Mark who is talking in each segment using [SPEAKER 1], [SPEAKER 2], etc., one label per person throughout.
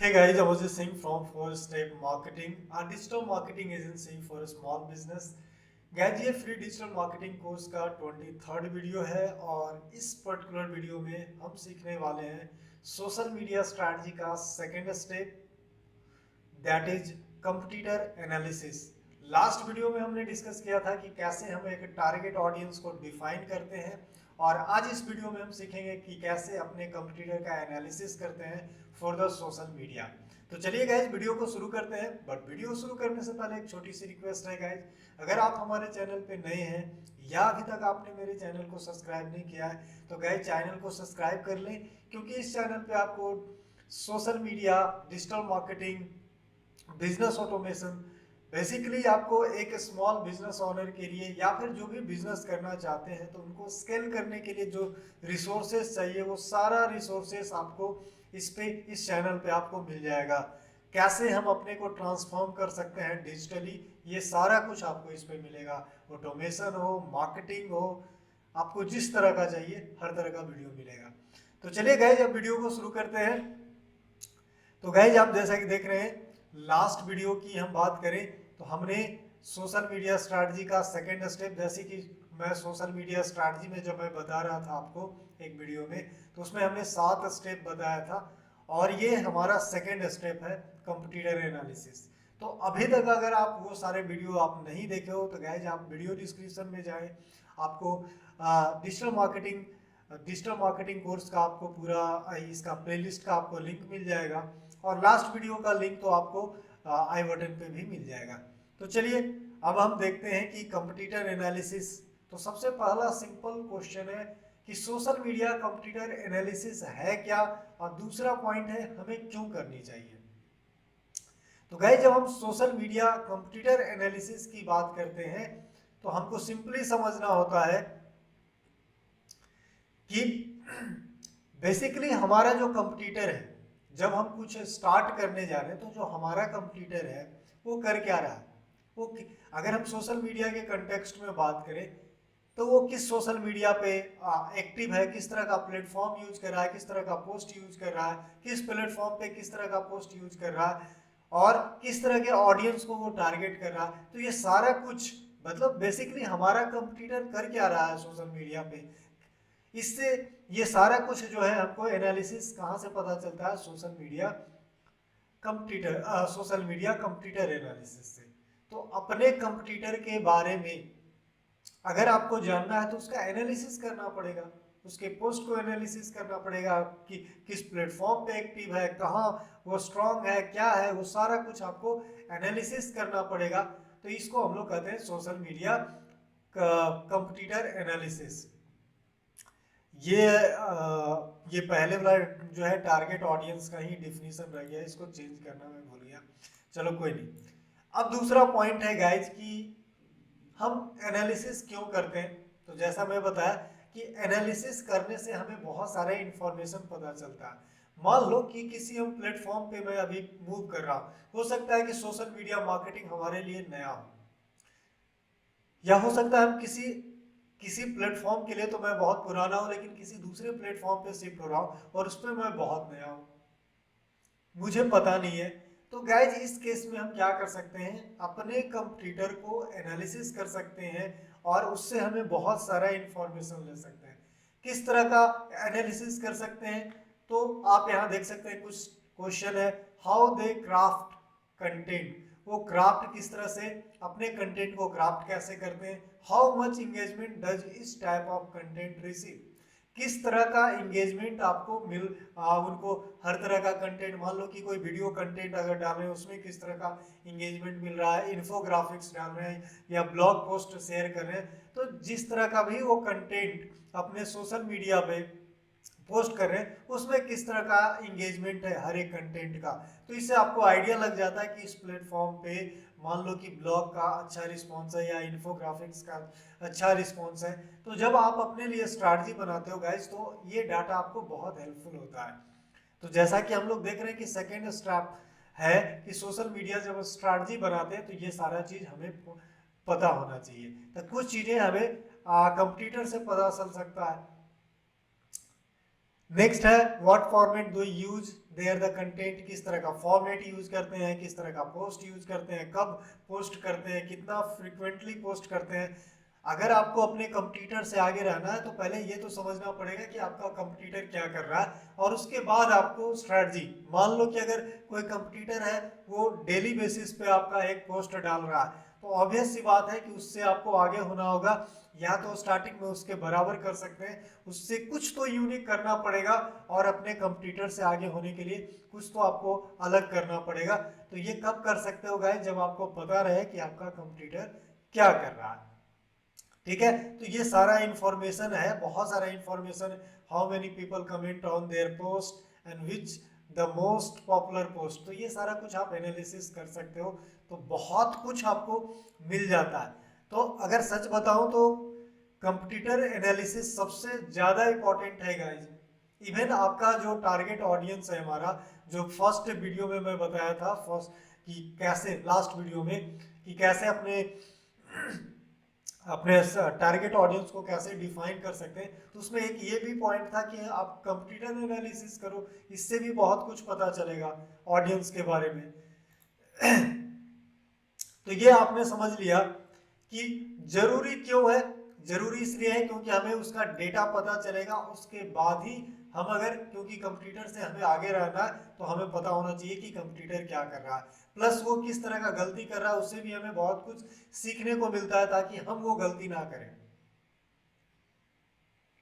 [SPEAKER 1] Hey guys, I was just saying from Four Step Marketing, a digital marketing agency for a small business. Guys ये free digital marketing course का 23rd video है और इस particular video में हम सीखने वाले हैं सोशल मीडिया स्ट्रैटेजी का second step, that is competitor analysis. Last video में हमने डिस्कस किया था कि कैसे हम एक टारगेट ऑडियंस को डिफाइन करते हैं और आज इस वीडियो में हम सीखेंगे कि कैसे अपने कंपटीटर का एनालिसिस करते हैं फॉर द सोशल मीडिया। तो चलिए गाइज वीडियो को शुरू करते हैं, बट वीडियो शुरू करने से पहले एक छोटी सी रिक्वेस्ट है गाइज, अगर आप हमारे चैनल पे नए हैं या अभी तक आपने मेरे चैनल को सब्सक्राइब नहीं किया है तो गाइज चैनल को सब्सक्राइब कर लें, क्योंकि इस चैनल पे आपको social media, digital marketing, business automation, basically आपको एक स्मॉल बिजनेस ओनर के लिए या फिर जो भी बिजनेस करना चाहते हैं तो उनको स्केल करने के लिए जो रिसोर्सेस चाहिए वो सारा रिसोर्सेस आपको इस चैनल पे आपको मिल जाएगा। कैसे हम अपने को ट्रांसफॉर्म कर सकते हैं डिजिटली, ये सारा कुछ आपको इस पे मिलेगा। ऑटोमेशन हो, मार्केटिंग हो, आपको जिस तरह का चाहिए हर तरह का वीडियो मिलेगा। तो चलिए गाइज अब वीडियो को शुरू करते हैं। तो गाइज आप जैसा कि देख रहे हैं, लास्ट वीडियो की हम बात करें तो हमने सोशल मीडिया स्ट्रैटेजी का सेकेंड स्टेप, जैसे कि मैं सोशल मीडिया स्ट्रैटेजी में जब मैं बता रहा था आपको एक वीडियो में, तो उसमें हमने 7 स्टेप बताया था और ये हमारा सेकेंड स्टेप है कंपटीटर एनालिसिस। तो अभी तक अगर आप वो सारे वीडियो आप नहीं देखे हो तो गाइज आप वीडियो डिस्क्रिप्शन में जाएं, आपको डिजिटल मार्केटिंग कोर्स का आपको पूरा इसका प्लेलिस्ट का आपको लिंक मिल जाएगा और लास्ट वीडियो का लिंक तो आपको आई बटन पे भी मिल जाएगा। तो चलिए अब हम देखते हैं कि कंपटीटर एनालिसिस। तो सबसे पहला सिंपल क्वेश्चन है कि सोशल मीडिया कंपटीटर एनालिसिस है क्या, और दूसरा पॉइंट है हमें क्यों करनी चाहिए। तो गाइस जब हम सोशल मीडिया कंपटीटर एनालिसिस की बात करते हैं तो हमको सिंपली समझना होता है कि बेसिकली हमारा जो कंपटीटर है, जब हम कुछ स्टार्ट करने जा रहे हैं तो जो हमारा कंपटीटर है वो कर क्या रहा है, वो अगर हम सोशल मीडिया के कंटेक्स्ट में बात करें तो वो किस सोशल मीडिया पे एक्टिव है, किस तरह का प्लेटफॉर्म यूज कर रहा है, किस तरह का पोस्ट यूज कर रहा है, किस प्लेटफॉर्म पे किस तरह का पोस्ट यूज कर रहा है और किस तरह के ऑडियंस को वो टारगेट कर रहा है। तो ये सारा कुछ मतलब बेसिकली हमारा कंपटीटर कर क्या रहा है सोशल मीडिया पे, इससे ये सारा कुछ जो है हमको एनालिसिस कहाँ से पता चलता है, सोशल मीडिया कंपटीटर एनालिसिस से। तो अपने कंपटीटर के बारे में अगर आपको जानना है तो उसका एनालिसिस करना पड़ेगा, उसके पोस्ट को एनालिसिस करना पड़ेगा कि किस प्लेटफॉर्म पे एक्टिव है, कहाँ वो स्ट्रांग है, क्या है, वो सारा कुछ आपको एनालिसिस करना पड़ेगा। तो इसको हम लोग कहते हैं सोशल मीडिया कंपटीटर एनालिसिस। ये पहले वाला जो है टारगेट ऑडियंस का ही डिफिनीशन रह गया, इसको चेंज करना मैं भूल गया, चलो कोई नहीं। अब दूसरा पॉइंट है गाइज कि हम एनालिसिस क्यों करते हैं। तो जैसा मैं बताया कि एनालिसिस करने से हमें बहुत सारे इंफॉर्मेशन पता चलता है। मान लो कि किसी हम प्लेटफॉर्म पे मैं अभी मूव कर रहा हूँ, हो सकता है कि सोशल मीडिया मार्केटिंग हमारे लिए नया हो, या हो सकता है हम किसी प्लेटफॉर्म के लिए तो मैं बहुत पुराना हूं लेकिन किसी दूसरे प्लेटफॉर्म पे शिफ्ट हो रहा हूं और उस पर मैं बहुत नया हूं, मुझे पता नहीं है। तो गाइज इस केस में हम क्या कर सकते हैं, अपने कंपटीटर को एनालिसिस कर सकते हैं और उससे हमें बहुत सारा इंफॉर्मेशन ले सकते हैं। किस तरह का एनालिसिस कर सकते हैं, तो आप यहाँ देख सकते हैं कुछ क्वेश्चन है, हाउ दे क्राफ्ट कंटेंट, वो क्राफ्ट किस तरह से अपने कंटेंट को क्राफ्ट कैसे करते हैं, हाउ मच इंगेजमेंट डज इस टाइप ऑफ कंटेंट रिसीव, किस तरह का इंगेजमेंट आपको उनको हर तरह का कंटेंट, मान लो कि कोई वीडियो कंटेंट अगर डाल रहे हैं उसमें किस तरह का इंगेजमेंट मिल रहा है, इन्फोग्राफिक्स डाल रहे हैं या ब्लॉग पोस्ट शेयर कर रहे हैं, तो जिस तरह का भी वो कंटेंट अपने सोशल मीडिया पे पोस्ट कर रहे हैं उसमें किस तरह का इंगेजमेंट है हर एक कंटेंट का। तो इससे आपको आइडिया लग जाता है कि इस प्लेटफॉर्म पे मान लो कि ब्लॉग का अच्छा रिस्पॉन्स है या इन्फोग्राफिक्स का अच्छा रिस्पॉन्स है। तो जब आप अपने लिए स्ट्रैटेजी बनाते हो गाइज तो ये डाटा आपको बहुत हेल्पफुल होता है। तो जैसा कि हम लोग देख रहे हैं कि सेकेंड स्टेप है कि सोशल मीडिया जब स्ट्रैटेजी बनाते हैं तो ये सारा चीज हमें पता होना चाहिए। तो कुछ चीजें हमें कंप्यूटर से पता चल सकता है। नेक्स्ट है what format do use their the content, किस तरह का फॉर्मेट यूज करते हैं, किस तरह का पोस्ट यूज करते हैं, कब पोस्ट करते हैं, कितना फ्रिक्वेंटली पोस्ट करते हैं। अगर आपको अपने कंपटीटर से आगे रहना है तो पहले ये तो समझना पड़ेगा कि आपका कंपटीटर क्या कर रहा है, और उसके बाद आपको स्ट्रैटेजी, मान लो कि अगर कोई कंपटीटर है वो डेली बेसिस पे आपका एक पोस्ट डाल रहा है, तो ऑब्वियस सी बात है कि उससे आपको आगे होना होगा। या तो स्टार्टिंग में उसके बराबर कर सकते हैं, उससे कुछ तो यूनिक करना पड़ेगा, और अपने कंपटीटर से आगे होने के लिए कुछ तो आपको अलग करना पड़ेगा। तो ये कब कर सकते हो गाइस, जब आपको पता रहे कि आपका कंपटीटर क्या कर रहा है। ठीक है, तो ये सारा इंफॉर्मेशन है, बहुत सारा information, how many people comment on their post and which the most popular post, तो ये सारा कुछ आप एनालिसिस कर सकते हो। तो बहुत कुछ आपको मिल जाता है। तो अगर सच बताऊं तो कंपटीटर एनालिसिस सबसे ज़्यादा इंपॉर्टेंट है गाइज। इवन आपका जो टारगेट ऑडियंस है हमारा, जो फर्स्ट वीडियो में मैं बताया था फर्स्ट कि कैसे, लास्ट वीडियो में कि कैसे अपने अपने टारगेट ऑडियंस को कैसे डिफाइन कर सकते हैं, तो उसमें एक ये भी पॉइंट था कि आप कंपटीटर एनालिसिस करो, इससे भी बहुत कुछ पता चलेगा ऑडियंस के बारे में। तो ये आपने समझ लिया कि जरूरी क्यों है। जरूरी इसलिए है क्योंकि हमें उसका डेटा पता चलेगा, उसके बाद ही हम अगर, क्योंकि कंपटीटर से हमें आगे रहना है तो हमें पता होना चाहिए कि कंपटीटर क्या कर रहा है, प्लस वो किस तरह का गलती कर रहा है, उससे भी हमें बहुत कुछ सीखने को मिलता है ताकि हम वो गलती ना करें।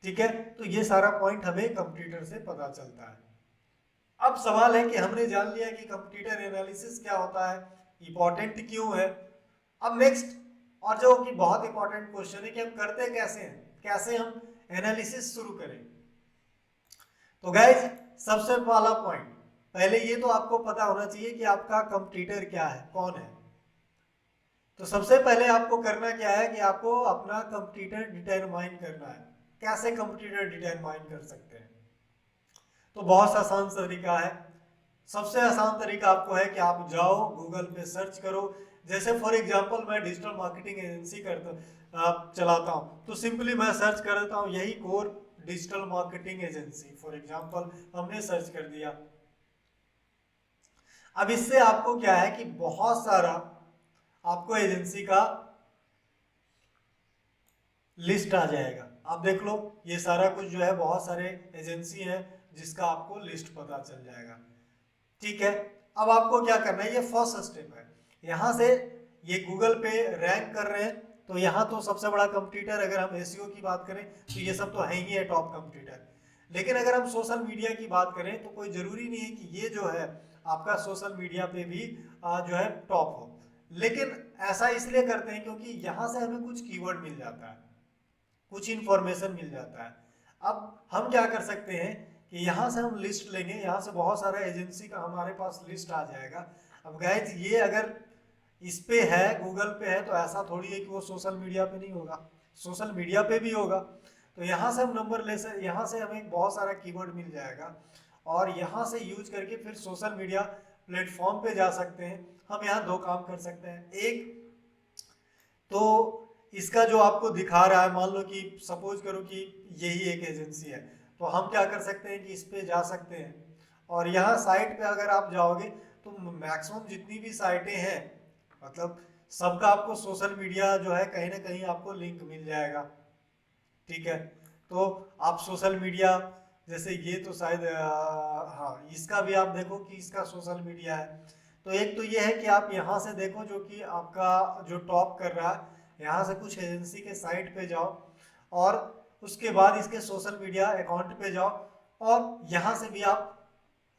[SPEAKER 1] ठीक है, तो ये सारा पॉइंट हमें कंपटीटर से पता चलता है। अब सवाल है कि हमने जान लिया कि कंपटीटर एनालिसिस क्या होता है, इंपॉर्टेंट क्यों है। अब नेक्स्ट, और जो कि बहुत इंपॉर्टेंट क्वेश्चन है कि हम करते कैसे हैं, कैसे हम एनालिसिस शुरू करें। तो गाइज सबसे पहला पॉइंट, पहले ये तो आपको पता होना चाहिए कि आपका कंपटीटर क्या है, कौन है। तो सबसे पहले आपको करना क्या है कि आपको अपना कंपटीटर डिटरमाइन करना है। कैसे कंपटीटर डिटरमाइन कर सकते हैं, तो बहुत आसान तरीका है। सबसे आसान तरीका आपको है कि आप जाओ गूगल पे सर्च करो। जैसे फॉर एग्जांपल मैं डिजिटल मार्केटिंग एजेंसी चलाता हूँ, तो सिंपली मैं सर्च कर देता हूँ यही core digital marketing agency, for example हमने सर्च कर दिया। अब इससे आपको क्या है कि बहुत सारा आपको एजेंसी का लिस्ट आ जाएगा। आप देख लो ये सारा कुछ जो है, बहुत सारे एजेंसी हैं जिसका आपको लिस्ट पता चल जाएगा। ठीक है, अब आपको क्या करना है, ये फर्स्ट स्टेप है। यहाँ से ये गूगल पे रैंक कर रहे हैं, तो यहाँ तो सबसे बड़ा कंपटीटर, अगर हम एसईओ की बात करें तो ये सब तो है ही है टॉप कंपटीटर। लेकिन अगर हम सोशल मीडिया की बात करें तो कोई जरूरी नहीं है कि ये जो है आपका सोशल मीडिया पे भी जो है टॉप हो। लेकिन ऐसा इसलिए करते हैं क्योंकि यहाँ से हमें कुछ कीवर्ड मिल जाता है, कुछ इंफॉर्मेशन मिल जाता है। अब हम क्या कर सकते हैं कि यहाँ से हम लिस्ट लेंगे, यहाँ से बहुत सारा एजेंसी का हमारे पास लिस्ट आ जाएगा। अब गाइज ये अगर इस पे है, गूगल पे है, तो ऐसा थोड़ी है कि वो सोशल मीडिया पे नहीं होगा, सोशल मीडिया पे भी होगा। तो यहाँ से हम नंबर ले सकते, यहाँ से हमें बहुत सारा कीवर्ड मिल जाएगा, और यहाँ से यूज करके फिर सोशल मीडिया प्लेटफॉर्म पे जा सकते हैं। हम यहाँ दो काम कर सकते हैं। एक तो इसका जो आपको दिखा रहा है, मान लो कि सपोज करो कि यही एक एजेंसी है, तो हम क्या कर सकते हैं कि इस पे जा सकते हैं, और यहाँ साइट पे अगर आप जाओगे तो मैक्सिमम जितनी भी साइटें हैं, मतलब सबका आपको सोशल मीडिया जो है कहीं ना कहीं आपको लिंक मिल जाएगा। ठीक है, तो आप सोशल मीडिया, जैसे ये तो शायद हाँ, इसका भी आप देखो कि इसका सोशल मीडिया है। तो एक तो ये है कि आप यहाँ से देखो जो कि आपका जो टॉप कर रहा है, यहाँ से कुछ एजेंसी के साइट पे जाओ, और उसके बाद इसके सोशल मीडिया अकाउंट पे जाओ, और यहाँ से भी आप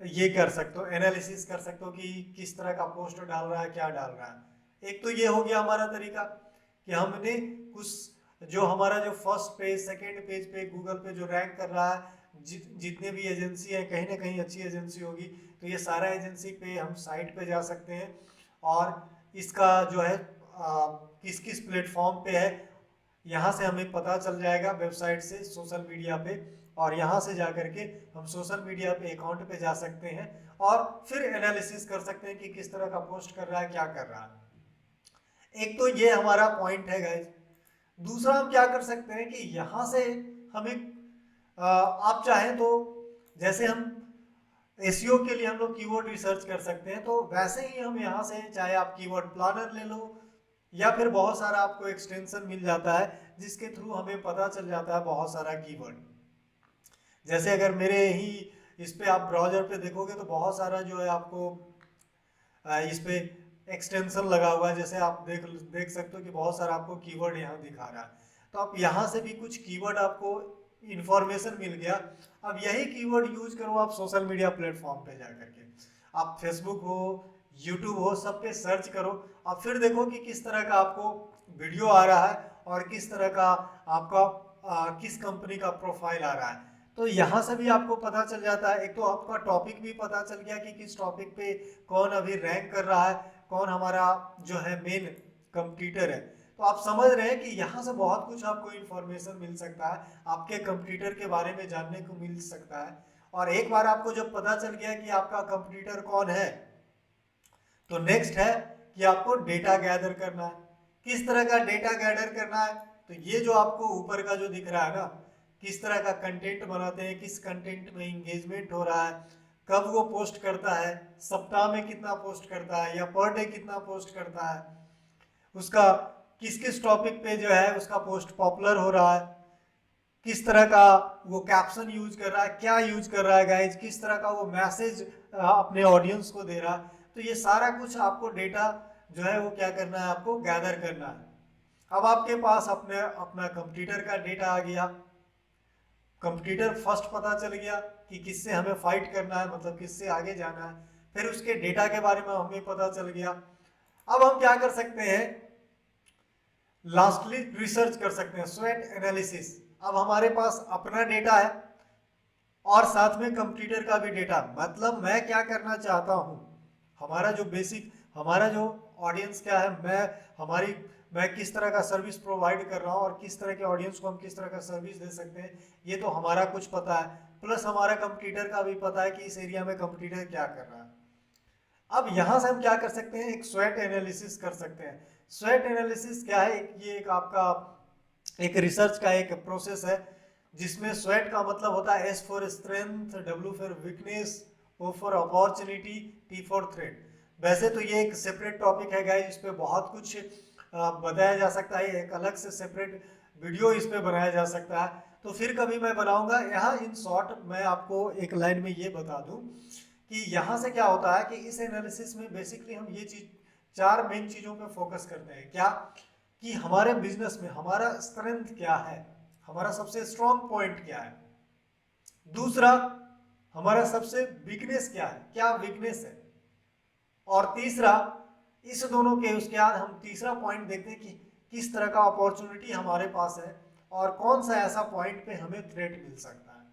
[SPEAKER 1] ये कर सकते हो, एनालिसिस कर सकते हो कि किस तरह का पोस्ट डाल रहा है, क्या डाल रहा है। एक तो ये हो गया हमारा तरीका कि हमने कुछ जो हमारा जो फर्स्ट पेज, सेकेंड पेज पे गूगल पे जो रैंक कर रहा है, जितने भी एजेंसी है, कहीं ना कहीं अच्छी एजेंसी होगी, तो ये सारा एजेंसी पे हम साइट पे जा सकते हैं, और इसका जो है किस किस प्लेटफॉर्म पे है, यहाँ से हमें पता चल जाएगा वेबसाइट से, सोशल मीडिया पे, और यहाँ से जा करके हम सोशल मीडिया पे अकाउंट पे जा सकते हैं, और फिर एनालिसिस कर सकते हैं कि किस तरह का पोस्ट कर रहा है, क्या कर रहा है। एक तो ये हमारा पॉइंट है गाइज। दूसरा हम क्या कर सकते हैं कि यहाँ से हमें आप चाहें तो, जैसे हम एसईओ के लिए हम लोग कीवर्ड रिसर्च कर सकते हैं। तो वैसे ही हम यहाँ से चाहे आप कीवर्ड प्लानर ले लो या फिर बहुत सारा आपको एक्सटेंशन मिल जाता है जिसके थ्रू हमें पता चल जाता है बहुत सारा कीवर्ड। जैसे अगर मेरे ही इस पे आप ब्राउजर पे देखोगे तो बहुत सारा जो है आपको इस पे एक्सटेंशन लगा हुआ है। जैसे आप देख सकते हो कि बहुत सारा आपको कीवर्ड यहाँ दिखा रहा है। तो आप यहाँ से भी कुछ कीवर्ड आपको इंफॉर्मेशन मिल गया। अब यही कीवर्ड यूज करो आप सोशल मीडिया प्लेटफॉर्म पे जा करके, आप फेसबुक हो, यूट्यूब हो, सब पे सर्च करो। अब फिर देखो कि किस तरह का आपको वीडियो आ रहा है और किस तरह का आपका किस कंपनी का प्रोफाइल आ रहा है। तो यहाँ से भी आपको पता चल जाता है। एक तो आपका टॉपिक भी पता चल गया कि किस टॉपिक पे कौन अभी रैंक कर रहा है, कौन हमारा जो है मेन कंपटीटर है। तो आप समझ रहे हैं कि यहाँ से बहुत कुछ आपको इन्फॉर्मेशन मिल सकता है, आपके कंपटीटर के बारे में जानने को मिल सकता है। और एक बार आपको जब पता चल गया कि आपका कंपटीटर कौन है, तो नेक्स्ट है कि आपको डेटा गैदर करना है। किस तरह का डेटा गैदर करना है? तो ये जो आपको ऊपर का जो दिख रहा है ना, किस तरह का कंटेंट बनाते हैं, किस कंटेंट में इंगेजमेंट हो रहा है, कब वो पोस्ट करता है, सप्ताह में कितना पोस्ट करता है या पर डे कितना पोस्ट करता है, उसका किस किस टॉपिक पे जो है उसका पोस्ट पॉपुलर हो रहा है, किस तरह का वो कैप्शन यूज कर रहा है, क्या यूज कर रहा है गाइज, किस तरह का वो मैसेज अपने ऑडियंस को दे रहा है। तो ये सारा कुछ आपको डेटा जो है वो क्या करना है, आपको गैदर करना है। अब आपके पास अपना कंप्यूटर का डेटा आ गया, कंप्यूटर फर्स्ट पता चल गया कि किससे हमें फाइट करना है, मतलब किससे आगे जाना है। फिर उसके डेटा के बारे में हमें पता चल गया। अब हम क्या कर सकते हैं, लास्टली रिसर्च कर सकते हैं, स्वैट एनालिसिस। अब हमारे पास अपना डेटा है और साथ में कंप्यूटर का भी डेटा। मतलब मैं क्या करना चाहता हूं, हमारा जो बेसिक, हमारा जो ऑडियंस क्या है, मैं किस तरह का सर्विस प्रोवाइड कर रहा हूँ और किस तरह के ऑडियंस को हम किस तरह का सर्विस दे सकते हैं, ये तो हमारा कुछ पता है। प्लस हमारा कंप्यूटर का भी पता है कि इस एरिया में कंप्यूटर क्या कर रहा है। अब यहाँ से हम क्या कर सकते हैं, एक स्वैट एनालिसिस कर सकते हैं। स्वैट एनालिसिस क्या है, ये एक आपका एक रिसर्च का एक प्रोसेस है जिसमें स्वैट का मतलब होता है S for strength, W for weakness, O for opportunity, T for threat. वैसे तो ये एक सेपरेट टॉपिक है गाइस, इस पे बहुत कुछ बताया जा सकता है, एक अलग से सेपरेट वीडियो इस पे बनाया जा सकता है। तो फिर कभी मैं बनाऊंगा। यहाँ इन शॉर्ट मैं आपको एक लाइन में ये बता दूं कि यहाँ से क्या होता है कि इस एनालिसिस में बेसिकली हम ये चीज, चार मेन चीजों पे फोकस करते हैं। क्या कि हमारे बिजनेस में हमारा स्ट्रेंथ क्या है, हमारा सबसे स्ट्रॉन्ग पॉइंट क्या है, दूसरा हमारा सबसे वीकनेस क्या है, क्या वीकनेस है, और तीसरा इस दोनों के उसके बाद हम तीसरा पॉइंट देखते हैं कि किस तरह का अपॉर्चुनिटी हमारे पास है और कौन सा ऐसा पॉइंट पे हमें थ्रेट मिल सकता है।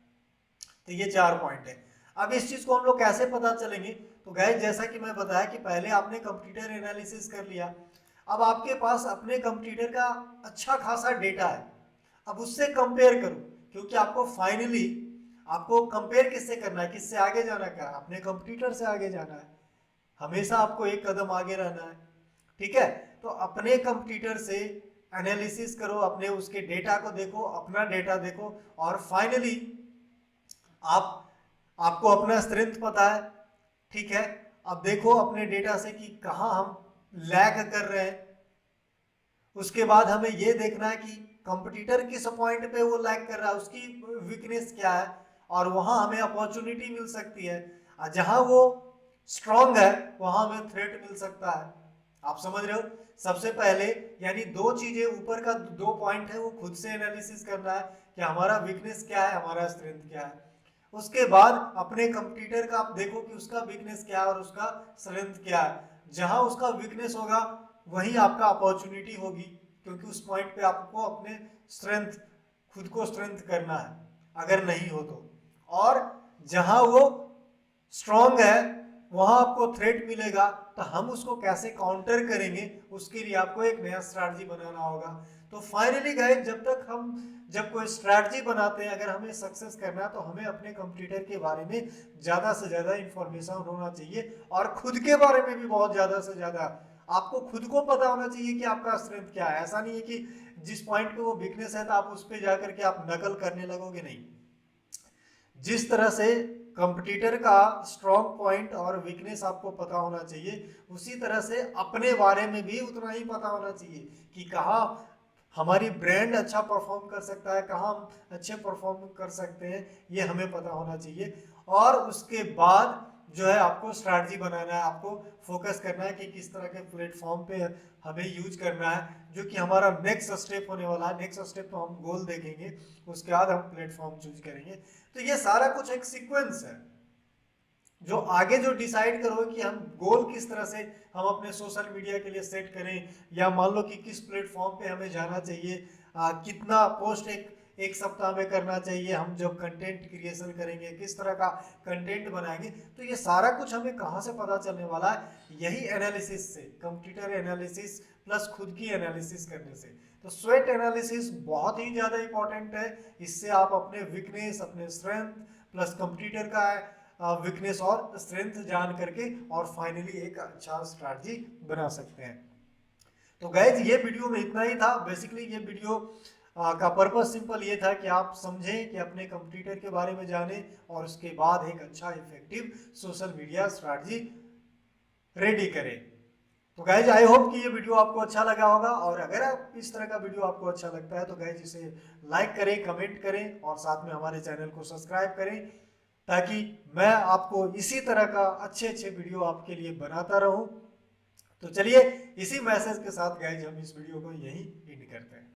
[SPEAKER 1] तो ये चार पॉइंट है। अब इस चीज को हम लोग कैसे पता चलेंगे, तो गाइस जैसा कि मैं बताया कि पहले आपने कंप्यूटर एनालिसिस कर लिया, अब आपके पास अपने कंप्यूटर का अच्छा खासा डेटा है। अब उससे कंपेयर करो, क्योंकि आपको फाइनली आपको कंपेयर किससे करना है, किससे आगे जाना, क्या अपने कंप्यूटर से आगे जाना है। हमेशा आपको एक कदम आगे रहना है, ठीक है। तो अपने कंप्यूटर से एनालिसिस करो, अपने उसके डेटा को देखो, अपना डेटा देखो, और फाइनली आपको अपना स्ट्रेंथ पता है, ठीक है। अब देखो अपने डेटा से कि कहाँ हम लैग कर रहे हैं। उसके बाद हमें यह देखना है कि कंपटीटर किस पॉइंट पे वो लैग कर रहा है, उसकी वीकनेस क्या है, और वहां हमें अपॉर्चुनिटी मिल सकती है। जहां वो स्ट्रांग है वहां हमें थ्रेट मिल सकता है। आप समझ रहे हो। सबसे पहले यानी दो चीजें, ऊपर का दो पॉइंट है वो खुद से एनालिसिस करना है कि हमारा वीकनेस क्या है, हमारा स्ट्रेंथ क्या है। उसके बाद अपने कंप्यूटर का आप देखो कि उसका वीकनेस क्या है और उसका स्ट्रेंथ क्या है। जहां उसका वीकनेस होगा वहीं आपका अपॉर्चुनिटी होगी, क्योंकि उस पॉइंट पे आपको अपने स्ट्रेंथ, खुद को स्ट्रेंथ करना है अगर नहीं हो तो। और जहां वो स्ट्रांग है वहां आपको थ्रेट मिलेगा, तो हम उसको कैसे काउंटर करेंगे, उसके लिए आपको एक नया स्ट्रैटेजी बनाना होगा। तो फाइनली गाइस, जब कोई स्ट्रैटेजी बनाते हैं, अगर हमें सक्सेस करना है तो हमें अपने कंप्यूटर के बारे में ज्यादा से ज्यादा इंफॉर्मेशन होना चाहिए, और खुद के बारे में भी बहुत ज्यादा से ज्यादा आपको खुद को पता होना चाहिए कि आपका स्ट्रेंथ क्या है। ऐसा नहीं है कि जिस पॉइंट पे वो वीकनेस है तो आप उस पर जाकर के आप नकल करने लगोगे, नहीं। जिस तरह से कंपटीटर का स्ट्रॉन्ग पॉइंट और वीकनेस आपको पता होना चाहिए, उसी तरह से अपने बारे में भी उतना ही पता होना चाहिए कि कहाँ हमारी ब्रांड अच्छा परफॉर्म कर सकता है, कहाँ हम अच्छे परफॉर्म कर सकते हैं, ये हमें पता होना चाहिए। और उसके बाद जो है आपको स्ट्रैटेजी बनाना है, आपको फोकस करना है कि किस तरह के प्लेटफॉर्म पे हमें यूज करना है, जो कि हमारा नेक्स्ट स्टेप होने वाला है। नेक्स्ट स्टेप तो हम गोल देखेंगे, उसके बाद हम प्लेटफॉर्म चूज करेंगे। तो ये सारा कुछ एक सीक्वेंस है जो आगे जो डिसाइड करोगे कि हम गोल किस तरह से हम अपने सोशल मीडिया के लिए सेट करें, या मान लो कि किस प्लेटफॉर्म पे हमें जाना चाहिए, कितना पोस्ट एक सप्ताह में करना चाहिए, हम जब कंटेंट क्रिएशन करेंगे किस तरह का कंटेंट बनाएंगे। तो ये सारा कुछ हमें कहाँ से पता चलने वाला है, यही एनालिसिस से, कंप्यूटर एनालिसिस प्लस खुद की एनालिसिस करने से। तो स्वेट एनालिसिस बहुत ही ज़्यादा इंपॉर्टेंट है। इससे आप अपने वीकनेस, अपने स्ट्रेंथ प्लस कंप्यूटर का वीकनेस और स्ट्रेंथ जान करके और फाइनली एक अच्छा स्ट्रैटेजी बना सकते हैं। तो गाइज ये वीडियो में इतना ही था। बेसिकली ये वीडियो का पर्पस सिंपल ये था कि आप समझें कि अपने कंप्यूटर के बारे में जानें और उसके बाद एक अच्छा effective social media strategy ready करें। तो गाइज आई होप कि ये वीडियो आपको अच्छा लगा होगा, और अगर आप इस तरह का वीडियो आपको अच्छा लगता है तो गाइज इसे लाइक करें, कमेंट करें और साथ में हमारे चैनल को सब्सक्राइब करें, ताकि मैं आपको इसी तरह का अच्छे अच्छे वीडियो आपके लिए बनाता रहूं। तो चलिए इसी मैसेज के साथ गाइज हम इस वीडियो को यहीं एंड करते हैं।